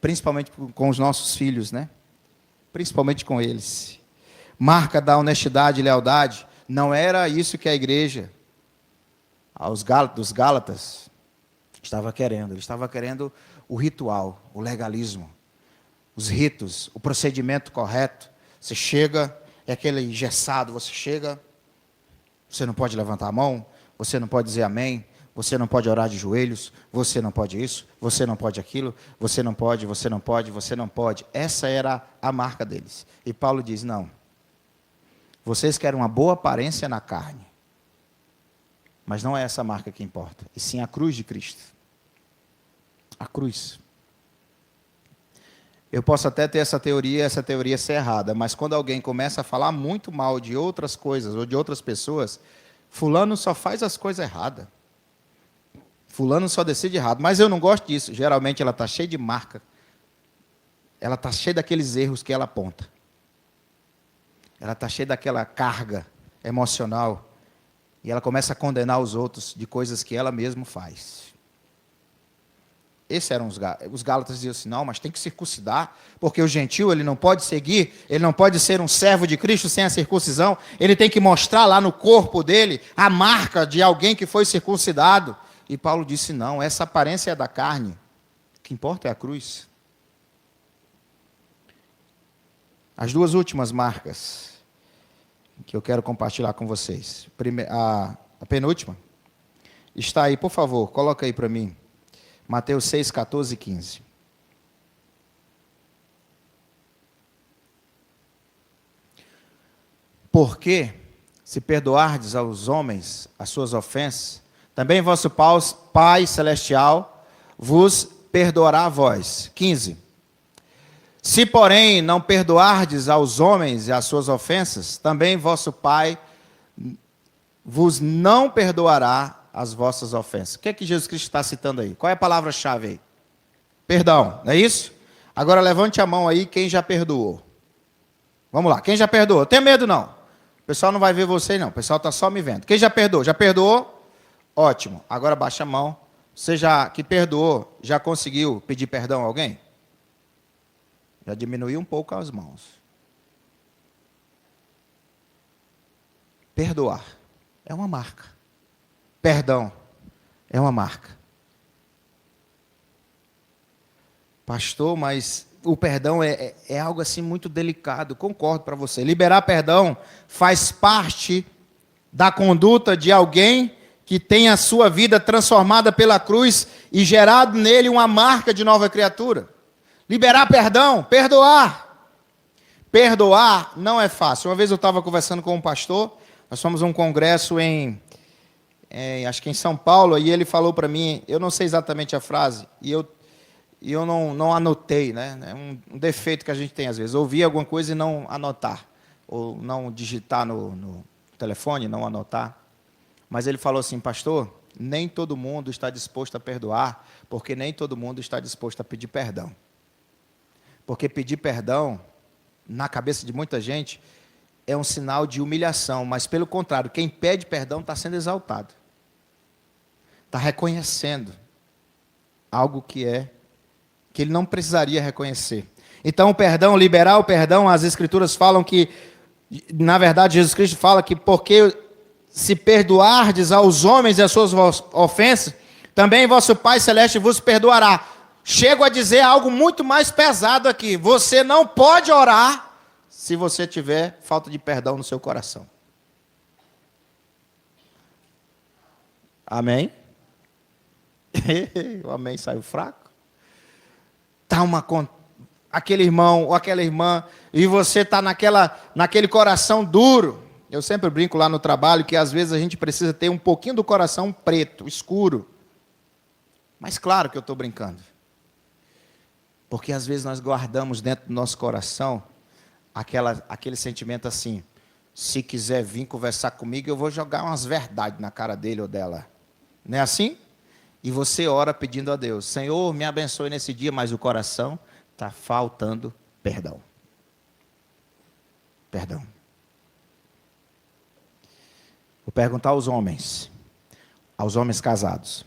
Principalmente com os nossos filhos, né? Principalmente com eles. Marca da honestidade e lealdade, não era isso que a igreja, dos Gálatas, estava querendo. Ele estava querendo o ritual, o legalismo, os ritos, o procedimento correto. Você chega, é aquele engessado, você chega, você não pode levantar a mão, você não pode dizer amém, Você não pode orar de joelhos, você não pode isso, você não pode aquilo, você não pode, você não pode, você não pode. Essa era a marca deles. E Paulo diz, não, vocês querem uma boa aparência na carne, mas não é essa marca que importa, e sim a cruz de Cristo. A cruz. Eu posso até ter essa teoria ser errada, mas quando alguém começa a falar muito mal de outras coisas ou de outras pessoas, fulano só faz as coisas erradas. Fulano só decide errado. Mas eu não gosto disso. Geralmente ela está cheia de marca. Ela está cheia daqueles erros que ela aponta. Ela está cheia daquela carga emocional. E ela começa a condenar os outros de coisas que ela mesma faz. Esses eram os Gálatas diziam assim, não, mas tem que circuncidar, porque o gentil ele não pode seguir, ele não pode ser um servo de Cristo sem a circuncisão, ele tem que mostrar lá no corpo dele a marca de alguém que foi circuncidado. E Paulo disse, não, essa aparência é da carne, o que importa é a cruz. As duas últimas marcas que eu quero compartilhar com vocês. A penúltima está aí, por favor, coloca aí para mim. Mateus 6, 14 e 15. Porque, se perdoardes aos homens as suas ofensas, também vosso Pai Celestial vos perdoará a vós. 15. Se, porém, não perdoardes aos homens as suas ofensas, também vosso Pai vos não perdoará as vossas ofensas. O que é que Jesus Cristo está citando aí? Qual é a palavra-chave aí? Perdão, não é isso? Agora levante a mão aí quem já perdoou. Vamos lá, quem já perdoou? Tem medo não. O pessoal não vai ver você não, o pessoal está só me vendo. Quem já perdoou? Já perdoou? Ótimo. Agora baixa a mão. Você que perdoou, já conseguiu pedir perdão a alguém? Já diminuiu um pouco as mãos. Perdoar é uma marca. Perdão é uma marca. Pastor, mas o perdão é algo assim muito delicado. Concordo para você. Liberar perdão faz parte da conduta de alguém que tem a sua vida transformada pela cruz e gerado nele uma marca de nova criatura. Liberar perdão, perdoar. Perdoar não é fácil. Uma vez eu estava conversando com um pastor, nós fomos a um congresso acho que em São Paulo, e ele falou para mim, eu não sei exatamente a frase, e eu não anotei, né? É um defeito que a gente tem às vezes, ouvir alguma coisa e não anotar, ou não digitar no telefone, não anotar. Mas ele falou assim, pastor, nem todo mundo está disposto a perdoar, porque nem todo mundo está disposto a pedir perdão. Porque pedir perdão, na cabeça de muita gente, é um sinal de humilhação, mas pelo contrário, quem pede perdão está sendo exaltado. Está reconhecendo algo que ele não precisaria reconhecer. Então o perdão, liberar o perdão, as escrituras falam que, na verdade Jesus Cristo fala que porque se perdoardes aos homens as suas ofensas, também vosso Pai Celeste vos perdoará. Chego a dizer algo muito mais pesado aqui. Você não pode orar se você tiver falta de perdão no seu coração. Amém? O amém saiu fraco. Está aquele irmão ou aquela irmã, e você está naquele coração duro. Eu sempre brinco lá no trabalho que às vezes a gente precisa ter um pouquinho do coração preto, escuro. Mas claro que eu estou brincando. Porque às vezes nós guardamos dentro do nosso coração aquele sentimento assim, se quiser vir conversar comigo, eu vou jogar umas verdades na cara dele ou dela. Não é assim? E você ora pedindo a Deus, Senhor, me abençoe nesse dia, mas o coração está faltando perdão. Perdão. Vou perguntar aos homens casados.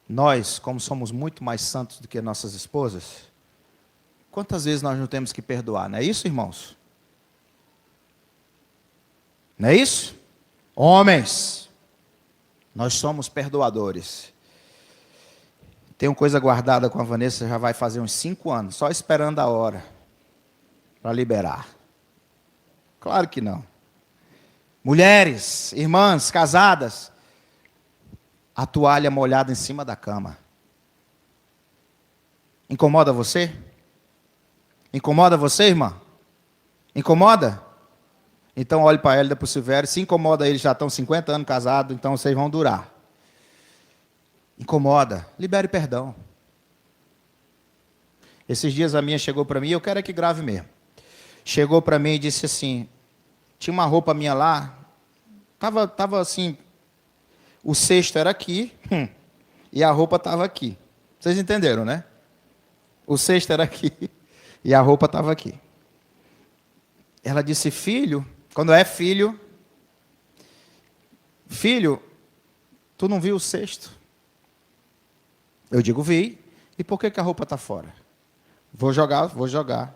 Nós, como somos muito mais santos do que nossas esposas, quantas vezes nós não temos que perdoar? Não é isso, irmãos? Não é isso? Homens, nós somos perdoadores. Tenho coisa guardada com a Vanessa, já vai fazer uns 5 anos, só esperando a hora para liberar. Claro que não. Mulheres, irmãs, casadas, a toalha molhada em cima da cama. Incomoda você? Incomoda você, irmã? Incomoda? Então olhe para ela, para o Silvério. Se incomoda eles, já estão 50 anos casados, então vocês vão durar. Incomoda, libere perdão. Esses dias a minha chegou para mim, eu quero é que grave mesmo. Chegou para mim e disse assim, tinha uma roupa minha lá, estava assim, o cesto era aqui, e a roupa estava aqui. Vocês entenderam, né? O cesto era aqui, e a roupa estava aqui. Ela disse, filho, quando é filho, tu não viu o cesto? Eu digo, vi. E por que a roupa está fora? Vou jogar.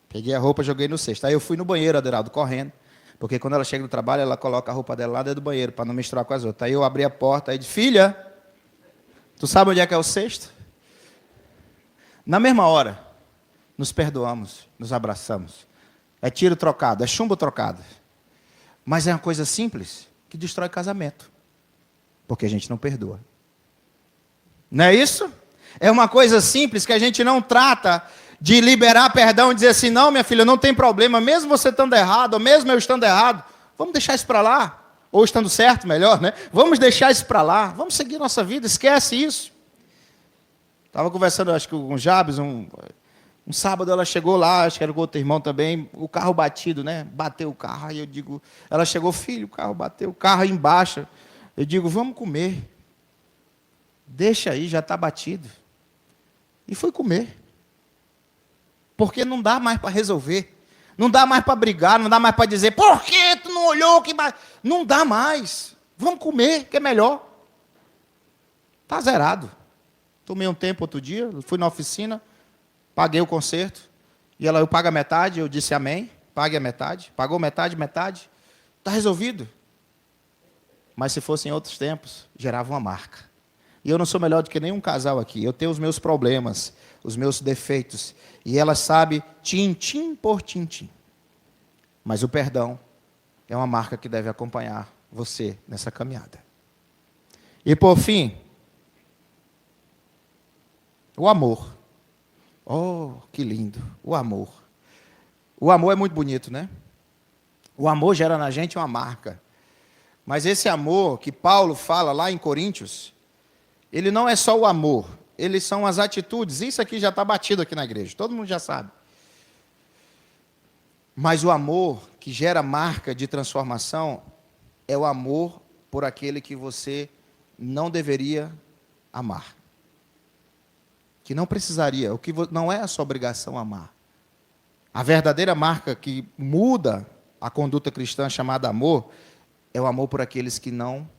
Peguei a roupa, joguei no cesto. Aí eu fui no banheiro, Aderaldo, correndo. Porque quando ela chega no trabalho, ela coloca a roupa dela lá dentro do banheiro, para não misturar com as outras. Aí eu abri a porta e disse, filha, tu sabe onde é que é o cesto? Na mesma hora, nos perdoamos, nos abraçamos. É tiro trocado, é chumbo trocado. Mas é uma coisa simples que destrói casamento. Porque a gente não perdoa. Não é isso? É uma coisa simples que a gente não trata de liberar perdão e dizer assim, não, minha filha, não tem problema, mesmo você estando errado, ou mesmo eu estando errado, vamos deixar isso para lá. Ou estando certo, melhor, né? Vamos deixar isso para lá, vamos seguir nossa vida, esquece isso. Estava conversando, acho que com o Jabes, um sábado ela chegou lá, acho que era com outro irmão também, o carro batido, né? Bateu o carro, aí eu digo, ela chegou, filho, o carro bateu, o carro aí embaixo. Eu digo, vamos comer. Deixa aí, já está batido. E fui comer. Porque não dá mais para resolver. Não dá mais para brigar, não dá mais para dizer, por que tu não olhou? Não dá mais. Vamos comer, que é melhor. Está zerado. Tomei um tempo outro dia, fui na oficina, paguei o conserto. E ela, eu pago a metade, eu disse amém, pague a metade. Pagou metade. Está resolvido. Mas se fosse em outros tempos, gerava uma marca. E eu não sou melhor do que nenhum casal aqui. Eu tenho os meus problemas, os meus defeitos. E ela sabe tintim por tintim. Mas o perdão é uma marca que deve acompanhar você nessa caminhada. E por fim, o amor. Oh, que lindo, o amor. O amor é muito bonito, né? O amor gera na gente uma marca. Mas esse amor que Paulo fala lá em Coríntios, ele não é só o amor, eles são as atitudes. Isso aqui já está batido aqui na igreja, todo mundo já sabe. Mas o amor que gera marca de transformação é o amor por aquele que você não deveria amar. Que não precisaria, o que não é a sua obrigação amar. A verdadeira marca que muda a conduta cristã chamada amor é o amor por aqueles que não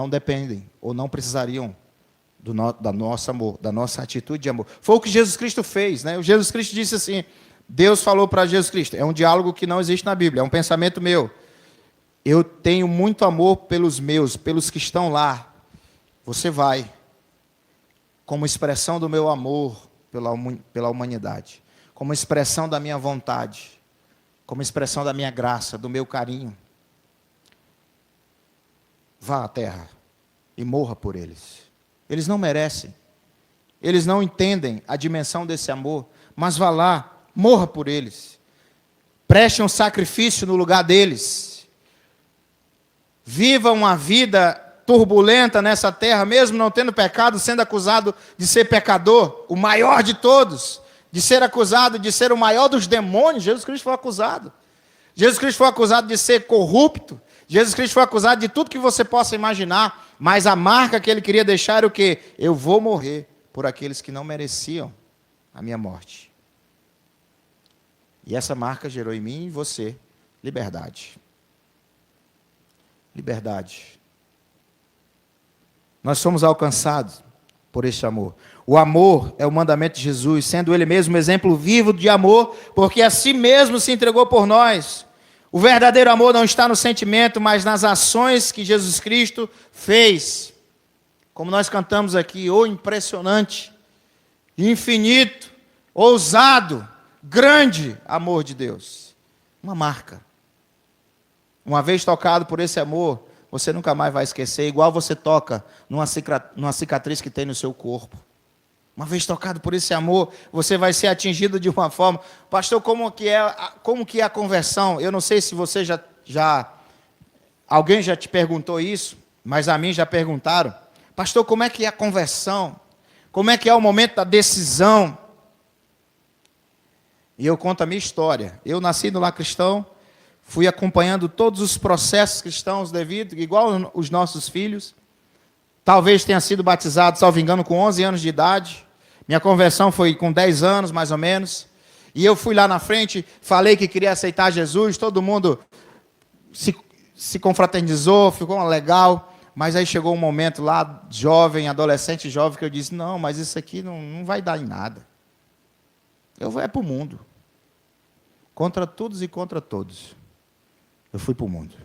dependem ou não precisariam da nosso amor, da nossa atitude de amor. Foi o que Jesus Cristo fez, né? O Jesus Cristo disse assim, Deus falou para Jesus Cristo, é um diálogo que não existe na Bíblia, é um pensamento meu. Eu tenho muito amor pelos meus, pelos que estão lá. Você vai, como expressão do meu amor pela humanidade, como expressão da minha vontade, como expressão da minha graça, do meu carinho. Vá à terra e morra por eles. Eles não merecem. Eles não entendem a dimensão desse amor. Mas vá lá, morra por eles. Preste um sacrifício no lugar deles. Viva uma vida turbulenta nessa terra, mesmo não tendo pecado, sendo acusado de ser pecador, o maior de todos, de ser acusado de ser o maior dos demônios. Jesus Cristo foi acusado. Jesus Cristo foi acusado de ser corrupto. Jesus Cristo foi acusado de tudo que você possa imaginar, mas a marca que ele queria deixar era o quê? Eu vou morrer por aqueles que não mereciam a minha morte. E essa marca gerou em mim e em você liberdade. Liberdade. Nós somos alcançados por este amor. O amor é o mandamento de Jesus, sendo ele mesmo um exemplo vivo de amor, porque a si mesmo se entregou por nós. O verdadeiro amor não está no sentimento, mas nas ações que Jesus Cristo fez. Como nós cantamos aqui, o impressionante, infinito, ousado, grande amor de Deus. Uma marca. Uma vez tocado por esse amor, você nunca mais vai esquecer, igual você toca numa cicatriz que tem no seu corpo. Uma vez tocado por esse amor, você vai ser atingido de uma forma. Pastor, como que é a conversão? Eu não sei se você alguém já te perguntou isso, mas a mim já perguntaram. Pastor, como é que é a conversão? Como é que é o momento da decisão? E eu conto a minha história. Eu nasci no lar cristão, fui acompanhando todos os processos cristãos devido, igual os nossos filhos. Talvez tenha sido batizado, salvo engano, com 11 anos de idade. Minha conversão foi com 10 anos, mais ou menos. E eu fui lá na frente, falei que queria aceitar Jesus, todo mundo se confraternizou, ficou legal. Mas aí chegou um momento lá, adolescente jovem, que eu disse, não, mas isso aqui não vai dar em nada. Eu vou para o mundo. Contra todos e contra todos. Eu fui para o mundo.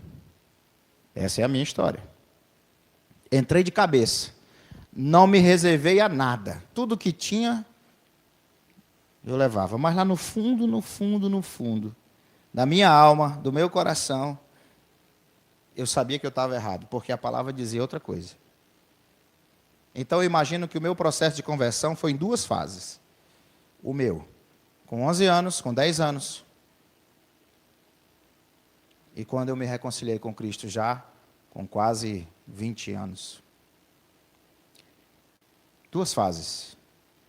Essa é a minha história. Entrei de cabeça. Não me reservei a nada. Tudo que tinha, eu levava. Mas lá no fundo, da minha alma, do meu coração, eu sabia que eu estava errado, porque a palavra dizia outra coisa. Então eu imagino que o meu processo de conversão foi em 2 fases. O meu, com 11 anos, com 10 anos. E quando eu me reconciliei com Cristo já, com quase 20 anos. 2 fases.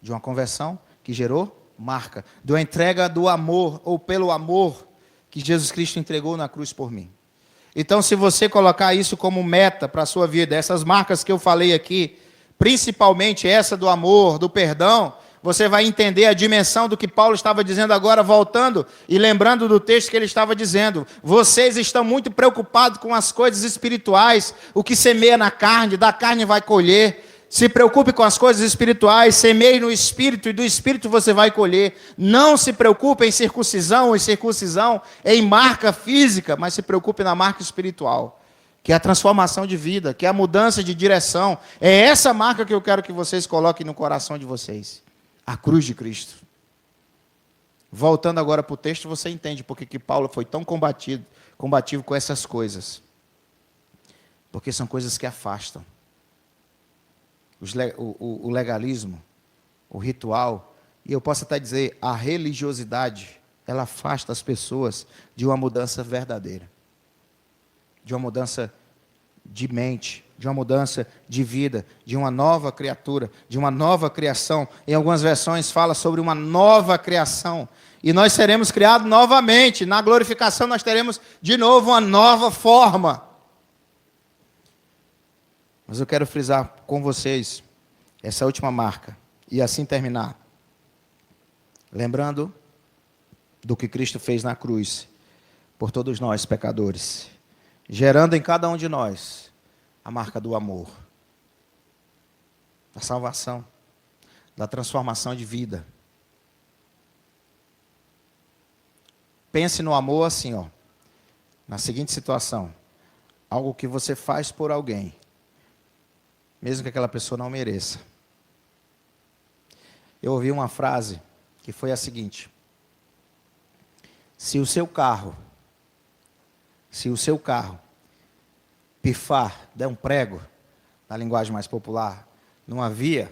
De uma conversão que gerou marca. De uma entrega do amor, ou pelo amor, que Jesus Cristo entregou na cruz por mim. Então, se você colocar isso como meta para a sua vida, essas marcas que eu falei aqui, principalmente essa do amor, do perdão, você vai entender a dimensão do que Paulo estava dizendo agora, voltando e lembrando do texto que ele estava dizendo. Vocês estão muito preocupados com as coisas espirituais, o que semeia na carne, da carne vai colher. Se preocupe com as coisas espirituais, semeie no Espírito, e do Espírito você vai colher. Não se preocupe em circuncisão, em marca física, mas se preocupe na marca espiritual, que é a transformação de vida, que é a mudança de direção. É essa marca que eu quero que vocês coloquem no coração de vocês. A cruz de Cristo. Voltando agora para o texto, você entende porque que Paulo foi tão combativo com essas coisas. Porque são coisas que afastam. O legalismo, o ritual, e eu posso até dizer, a religiosidade, ela afasta as pessoas de uma mudança verdadeira. De uma mudança de mente, de uma mudança de vida, de uma nova criatura, de uma nova criação. Em algumas versões fala sobre uma nova criação. E nós seremos criados novamente. Na glorificação nós teremos de novo uma nova forma. Mas eu quero frisar com vocês essa última marca. E assim terminar. Lembrando do que Cristo fez na cruz. Por todos nós, pecadores. Gerando em cada um de nós a marca do amor. Da salvação. Da transformação de vida. Pense no amor assim, ó. Na seguinte situação. Algo que você faz por alguém. Mesmo que aquela pessoa não mereça. Eu ouvi uma frase que foi a seguinte. Se o seu carro pifar, der um prego, na linguagem mais popular, numa via,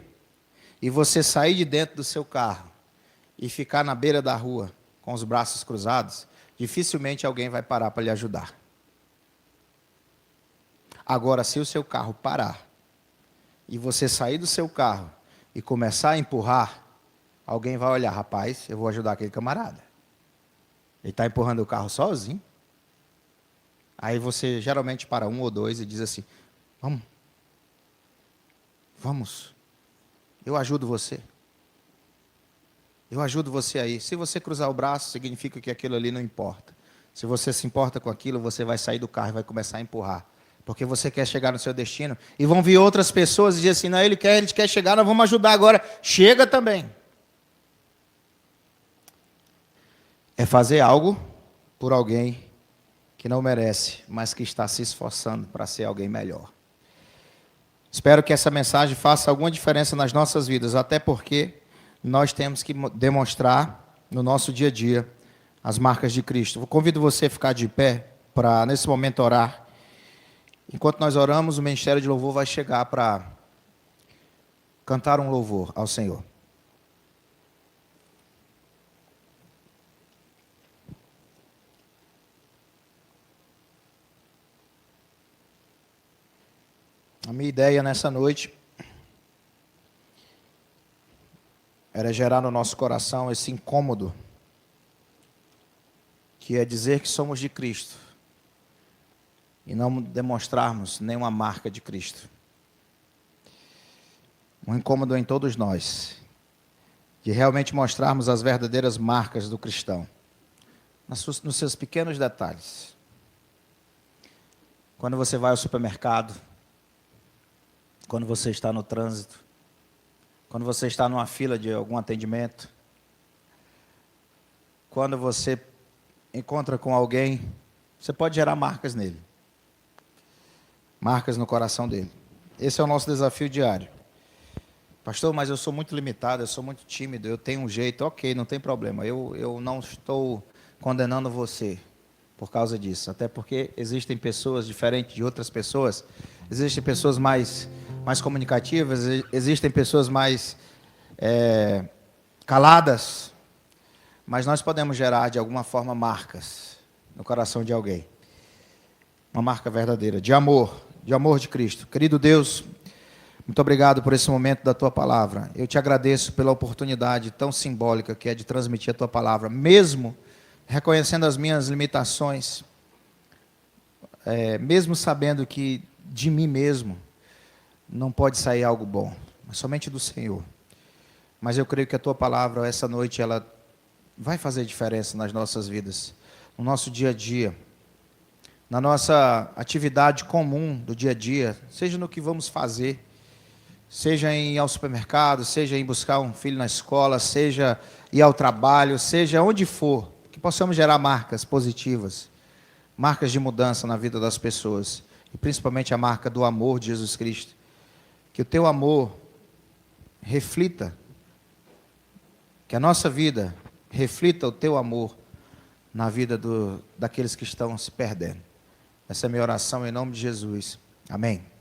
e você sair de dentro do seu carro e ficar na beira da rua com os braços cruzados, dificilmente alguém vai parar para lhe ajudar. Agora, se o seu carro parar, e você sair do seu carro e começar a empurrar, alguém vai olhar, rapaz, eu vou ajudar aquele camarada. Ele está empurrando o carro sozinho. Aí você geralmente para 1 ou 2 e diz assim, vamos, eu ajudo você. Eu ajudo você aí. Se você cruzar o braço, significa que aquilo ali não importa. Se você se importa com aquilo, você vai sair do carro e vai começar a empurrar. Porque você quer chegar no seu destino. E vão vir outras pessoas e dizer assim, não, ele quer chegar, nós vamos ajudar agora. Chega também. É fazer algo por alguém que não merece, mas que está se esforçando para ser alguém melhor. Espero que essa mensagem faça alguma diferença nas nossas vidas, até porque nós temos que demonstrar no nosso dia a dia as marcas de Cristo. Eu convido você a ficar de pé para, nesse momento, orar. Enquanto nós oramos, o Ministério de Louvor vai chegar para cantar um louvor ao Senhor. A minha ideia nessa noite era gerar no nosso coração esse incômodo, que é dizer que somos de Cristo e não demonstrarmos nenhuma marca de Cristo. Um incômodo em todos nós, de realmente mostrarmos as verdadeiras marcas do cristão, nos seus pequenos detalhes. Quando você vai ao supermercado, quando você está no trânsito, quando você está numa fila de algum atendimento, quando você encontra com alguém, você pode gerar marcas nele, marcas no coração dele. Esse é o nosso desafio diário. Pastor, mas eu sou muito limitado, eu sou muito tímido, eu tenho um jeito. Ok, não tem problema, eu não estou condenando você por causa disso, até porque existem pessoas diferentes de outras pessoas, existem pessoas mais comunicativas, existem pessoas mais caladas, mas nós podemos gerar de alguma forma marcas no coração de alguém, uma marca verdadeira, de amor de Cristo. Querido Deus, muito obrigado por esse momento da Tua Palavra. Eu te agradeço pela oportunidade tão simbólica que é de transmitir a Tua Palavra, mesmo reconhecendo as minhas limitações, mesmo sabendo que de mim mesmo não pode sair algo bom, mas somente do Senhor. Mas eu creio que a Tua Palavra, essa noite, ela vai fazer diferença nas nossas vidas, no nosso dia a dia, na nossa atividade comum do dia a dia, seja no que vamos fazer, seja em ir ao supermercado, seja em buscar um filho na escola, seja ir ao trabalho, seja onde for, que possamos gerar marcas positivas, marcas de mudança na vida das pessoas, e principalmente a marca do amor de Jesus Cristo. Que o Teu amor reflita, que a nossa vida reflita o Teu amor na vida daqueles que estão se perdendo. Essa é a minha oração em nome de Jesus. Amém.